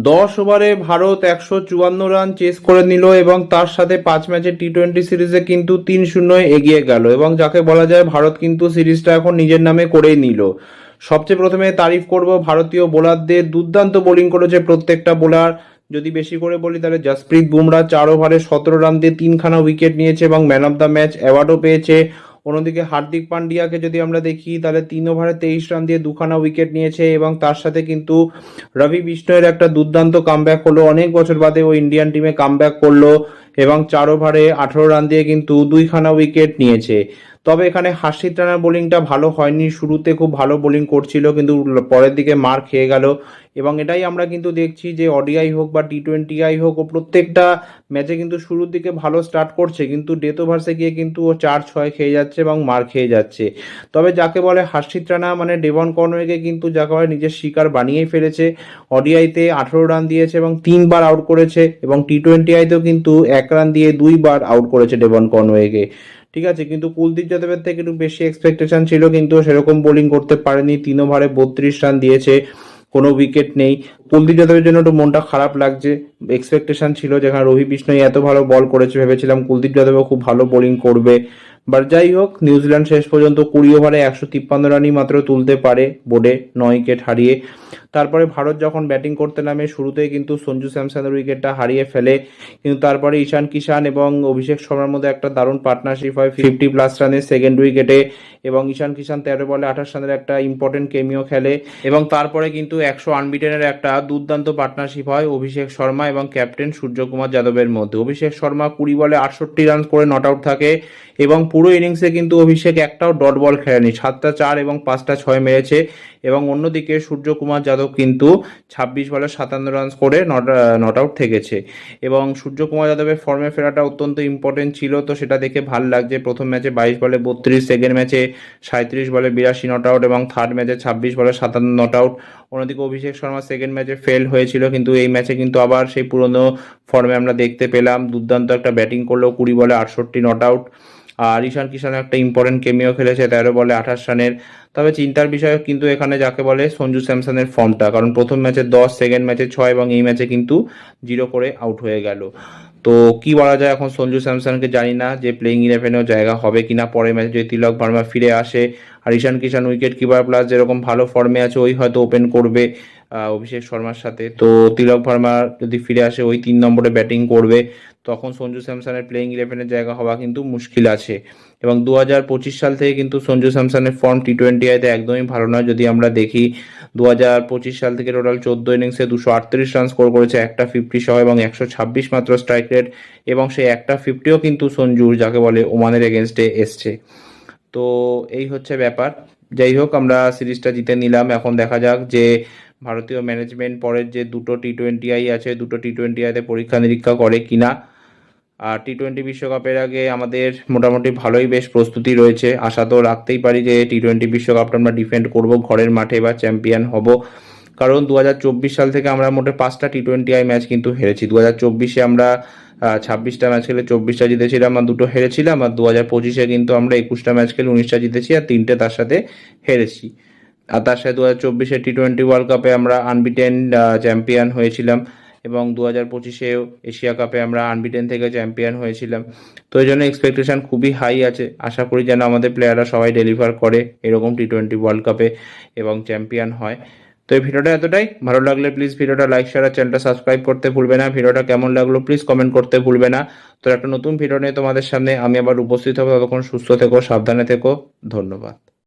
10 ওভারে Bharat 154 run chase করে নিল এবং তার সাথে 5 ম্যাচের টি-20 সিরিজে কিন্তু 3-0 এগিয়ে গেল এবং যাকে বলা যায় ভারত কিন্তু সিরিজটা এখন নিজের নামে করেই নিল। সবচেয়ে প্রথমে তারিফ করব ভারতীয় বোলারদের, দুর্দান্ত বোলিং করেছে প্রত্যেকটা বোলার। যদি বেশি করে বলি তাহলে জসপ্রীত বুমরা 4 ওভারে 17 রান দিয়ে 3খানা উইকেট নিয়েছে এবং ম্যান অফ দ্য ম্যাচ অ্যাওয়ার্ডও পেয়েছে। অন্যদিকে হার্দিক পান্ডিয়াকে যদি আমরা দেখি তাহলে 3 ওভারে 23 রান দিয়ে 2খানা উইকেট নিয়েছে এবং তার সাথে কিন্তু রবি বিষ্ণয়ের একটা দুর্দান্ত কামব্যাক হলো, অনেক বছর বাদে ও ইন্ডিয়ান টিমে কামব্যাক করলো এবং 4 ওভারে 18 রান দিয়ে কিন্তু 2খানা উইকেট নিয়েছে। তবে এখানে হার্ষিত রানার বোলিংটা ভালো হয়নি, শুরুতে খুব ভালো বোলিং করছিল কিন্তু পরের দিকে মার খেয়ে গেল এবং এটাই আমরা কিন্তু দেখছি যে ওডিআই হোক বা টি-20 হোক, ও প্রত্যেকটা ম্যাচে কিন্তু শুরুর দিকে ভালো স্টার্ট করছে কিন্তু ডেথ ওভার্সে গিয়ে কিন্তু ও 4-6 খেয়ে যাচ্ছে এবং মার খেয়ে যাচ্ছে। তবে যাকে বলে হার্ষিত রানা মানে ডেভন কনওয়েকে কিন্তু যাকে বলে নিজের শিকার বানিয়েই ফেলেছে। ওডিআইতে 18 রান দিয়েছে এবং 3বার আউট করেছে এবং টি-20তেও কিন্তু 1 রান দিয়ে 2বার আউট করেছে ডেভন কনওয়েকে। ঠিক আছে, কিন্তু কুলদীপ যাদবের থেকে একটু বেশি এক্সপেকটেশন ছিল কিন্তু সেরকম বোলিং করতে পারেনি। 3 ওভারে 32 রান দিয়েছে, কোনো উইকেট নেই। কুলদীপ যাদবের জন্য একটু মনটা খারাপ লাগছে। এক্সপেকটেশন ছিল যেখানে রবি বিষ্ণই এত ভালো বল করেছে, ভেবেছিলাম কুলদীপ যাদবও খুব ভালো বোলিং করবে। বাট যাই হোক, নিউজিল্যান্ড শেষ পর্যন্ত 20 ওভারে 153 রানই মাত্র তুলতে পারে বোর্ডে 9 উইকেট হারিয়ে। তারপরে ভারত যখন ব্যাটিং করতে নামে শুরুতেই কিন্তু সঞ্জু স্যামসনের উইকেটটা হারিয়ে ফেলে, কিন্তু তারপরে ঈশান কিষান এবং অভিষেক শর্মার মধ্যে একটা দারুণ পার্টনারশিপ হয় 50+ রানের সেকেন্ড উইকেটে এবং ঈশান কিষান 13 বলে 28 রানের একটা ইম্পর্টেন্ট কেমিও খেলে এবং তারপরে কিন্তু 100 আনবিটেনের একটা দুর্দান্ত পার্টনারশিপ হয় অভিষেক শর্মা এবং ক্যাপ্টেন সূর্যকুমার যাদবের মধ্যে। অভিষেক শর্মা 20 বলে 68 রান করে নট আউট থাকে এবং পুরো ইনিংসে কিন্তু অভিষেক একটাও ডট বল খেলেনি, 7টা 4 এবং 5টা 6 মেরেছে এবং অন্যদিকে সূর্যকুমার যাদব কিন্তু 26 বলে 57 রান করে নট আউট থেকেছে এবং সূর্যকুমার যাদবের ফর্মে ফেরাটা অত্যন্ত ইম্পর্টেন্ট ছিল, তো সেটা দেখে ভাল লাগছে। প্রথম ম্যাচে 22 বলে 32, সেকেন্ড ম্যাচে 37 বলে 82 নট আউট এবং থার্ড ম্যাচে 26 বলে 57 নট আউট। অন্যদিকে অভিষেক শর্মা সেকেন্ড ম্যাচে ফেল হয়েছিল কিন্তু এই ম্যাচে কিন্তু আবার সেই পুরনো ফর্মে আমরা দেখতে পেলাম, দুর্দান্ত একটা ব্যাটিং করলো, 20 বলে 68 নট আউট। আর ঈশান কিষান একটা ইম্পর্টেন্ট কেমিও খেলেছে 13 বলে 28 রানের। তবে চিন্তার বিষয় কিন্তু এখানে যাকে বলে সঞ্জু স্যামসনের ফর্মটা, কারণ প্রথম ম্যাচে 10, সেকেন্ড ম্যাচে 6 এবং এই ম্যাচে কিন্তু 0 করে আউট হয়ে গেল। তো কি বলা যায় এখন সঞ্জু স্যামসনকে, জানি না যে প্লেইং ইলেভেনেও জায়গা হবে কিনা পরের ম্যাচে যদি তিলক ভার্মা ফিরে আসে। আর ঈশান কিষান উইকেট কিপার প্লাস যেরকম ভালো ফর্মে আছে ওই হয়তো ওপেন করবে অভিষেক শর্মার সাথে। তো তিলক ভার্মা যদি ফিরে আসে ওই 3 নম্বরে ব্যাটিং করবে, তখন সঞ্জু স্যামসনের প্লেইং ইলেভেনের জায়গা হওয়া কিন্তু মুশকিল আছে। এবং 2025 সাল থেকে কিন্তু সঞ্জু স্যামসনের ফর্ম টি-20তে একদমই ভালো নয়। যদি আমরা দেখি 2025 সাল থেকে টোটাল 14 ইনিংসে 238 রান স্কোর করেছে, একটা 50 সহ এবং 126 মাত্র স্ট্রাইক রেট এবং সেই একটা 50ও কিন্তু সঞ্জুর যাকে বলে ওমানের এগেনস্টে এসছে। তো এই হচ্ছে ব্যাপার। যাই হোক, আমরা সিরিজটা জিতে নিলাম। এখন দেখা যাক যে ভারতীয় ম্যানেজমেন্ট পরের যে দুটো টি-20 আছে দুটো টি-20তে পরীক্ষা নিরীক্ষা করে কিনা। আর টি-20 বিশ্বকাপের আগে আমাদের মোটামুটি ভালোই বেশ প্রস্তুতি রয়েছে, আশা তো রাখতেই পারি যে টি-20 বিশ্বকাপটা আমরা ডিফেন্ড করব ঘরের মাঠে বা চ্যাম্পিয়ন হব। কারণ 2024 সাল থেকে আমরা মোটে 5টা টি-20 ম্যাচ কিন্তু হেরেছি। 2024-এ আমরা 26টা ম্যাচ খেলে 24টা জিতেছিলাম আর 2টো হেরেছিলাম, আর 2025-এ কিন্তু আমরা 21টা ম্যাচ খেলে 19টা জিতেছি আর 3টে তার সাথে হেরেছি। আর তার সাথে 2024-এ টি-20 ওয়ার্ল্ড কাপে আমরা আনবিটেন চ্যাম্পিয়ন হয়েছিলাম এবং 2025-এও এশিয়া কাপে আমরা আনবিটেন থেকে চ্যাম্পিয়ন হয়েছিলাম। তো এই জন্য এক্সপেকটেশন খুবই হাই আছে, আশা করি যেন আমাদের প্লেয়াররা সবাই ডেলিভার করে এরকম টি-20 ওয়ার্ল্ড কাপে এবং চ্যাম্পিয়ন হয়। তো এই ভিডিওটা এতটাই, ভালো লাগলে প্লিজ ভিডিওটা লাইক, শেয়ার আর চ্যানেলটা সাবস্ক্রাইব করতে ভুলবে না। ভিডিওটা কেমন লাগলো প্লিজ কমেন্ট করতে ভুলবে না। তো একটা নতুন ভিডিও নিয়ে তোমাদের সামনে আমি আবার উপস্থিত হবো, ততক্ষণ সুস্থ থেকো, সাবধানে থেকো, ধন্যবাদ।